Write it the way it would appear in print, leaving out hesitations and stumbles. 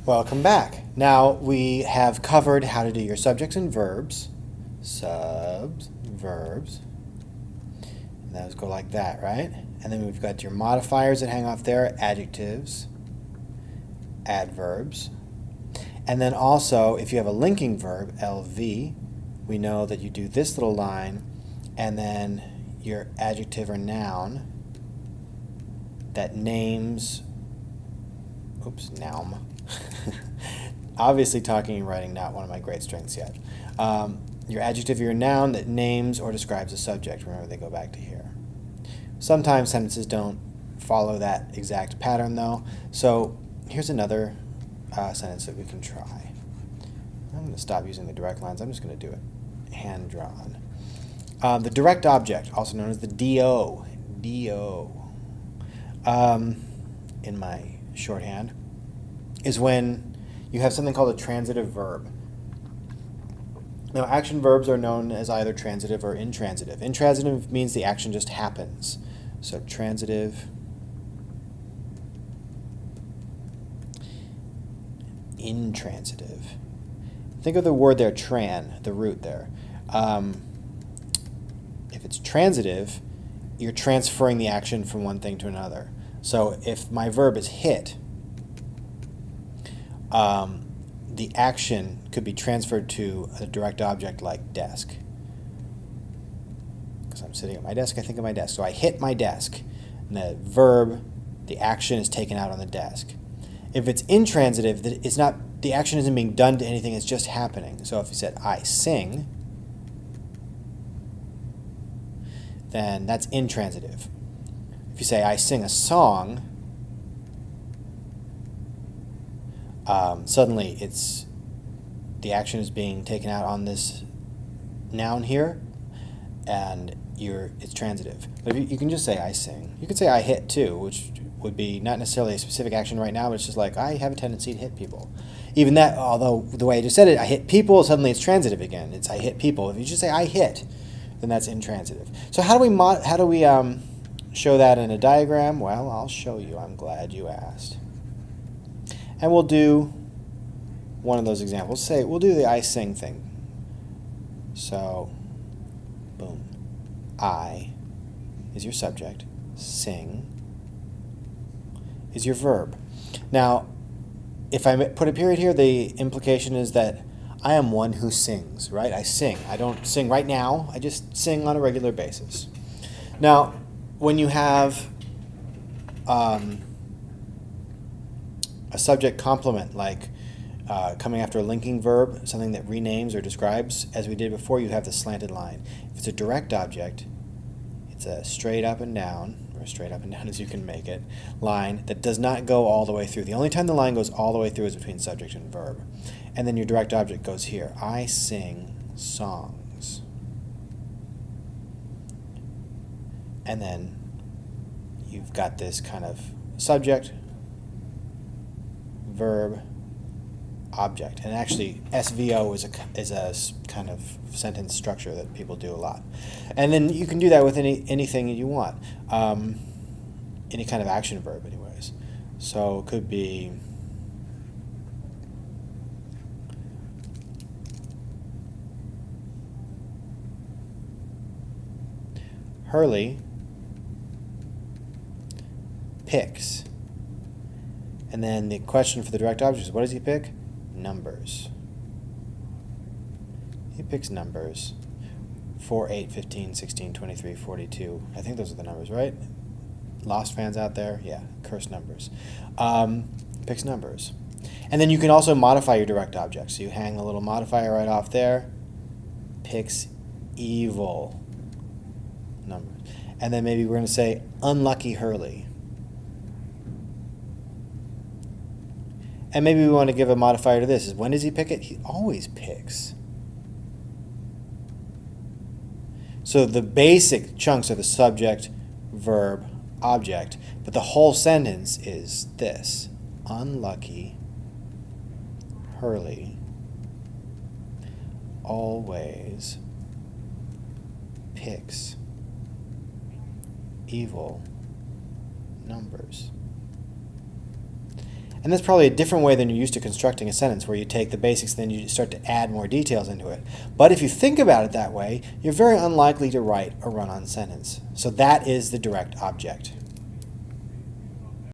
Welcome back. Now we have covered how to do your subjects and verbs. Subs, verbs. And those go like that, right? And then we've got your modifiers that hang off there, adjectives, adverbs. And then also, if you have a linking verb, LV, we know that you do this little line, and then your adjective or noun that names, noun. Obviously talking and writing, not one of my great strengths yet. Your adjective or your noun that names or describes a subject. Remember, they go back to here. Sometimes sentences don't follow that exact pattern though. So here's another sentence that we can try. I'm going to stop using the direct lines. I'm just going to do it hand-drawn. The direct object, also known as the DO, in my shorthand, is when you have something called a transitive verb. Now, action verbs are known as either transitive or intransitive. Intransitive means the action just happens. So transitive, intransitive. Think of the word there, the root there. If it's transitive, you're transferring the action from one thing to another. So if my verb is hit, the action could be transferred to a direct object like desk. Because I'm sitting at my desk, I think of my desk. So I hit my desk, and the verb, the action is taken out on the desk. If it's intransitive, it's not, the action isn't being done to anything, it's just happening. So if you said, I sing, then that's intransitive. If you say, I sing a song, suddenly the action is being taken out on this noun here, and it's transitive. But you can just say, I sing. You could say, I hit too, which would be not necessarily a specific action right now, but it's just like, I have a tendency to hit people. Even that, although the way I just said it, I hit people, suddenly it's transitive again. It's I hit people. If you just say, I hit, then that's intransitive. So how do we show that in a diagram? Well, I'll show you. I'm glad you asked. And we'll do one of those examples. Say, we'll do the I sing thing. So, boom. I is your subject. Sing is your verb. Now, if I put a period here, the implication is that I am one who sings, right? I sing. I don't sing right now. I just sing on a regular basis. Now, when you have a subject complement, like coming after a linking verb, something that renames or describes, as we did before, you have the slanted line. If it's a direct object, it's a straight up and down, or straight up and down as you can make it, line that does not go all the way through. The only time the line goes all the way through is between subject and verb. And then your direct object goes here. I sing songs. And then you've got this kind of subject, verb, object. And actually, SVO is a kind of sentence structure that people do a lot. And then you can do that with anything you want. Any kind of action verb, anyways. So it could be Hurley picks. And then the question for the direct object is, what does he pick? Numbers. He picks numbers. 4, 8, 15, 16, 23, 42. I think those are the numbers, right? Lost fans out there? Yeah, cursed numbers. Picks numbers. And then you can also modify your direct object. So you hang a little modifier right off there. Picks evil numbers. And then maybe we're going to say unlucky Hurley. And maybe we want to give a modifier to this. Is when does he pick it? He always picks. So the basic chunks are the subject, verb, object, but the whole sentence is this. Unlucky Hurley always picks evil numbers. And that's probably a different way than you're used to constructing a sentence, where you take the basics and then you start to add more details into it. But if you think about it that way, you're very unlikely to write a run-on sentence. So that is the direct object.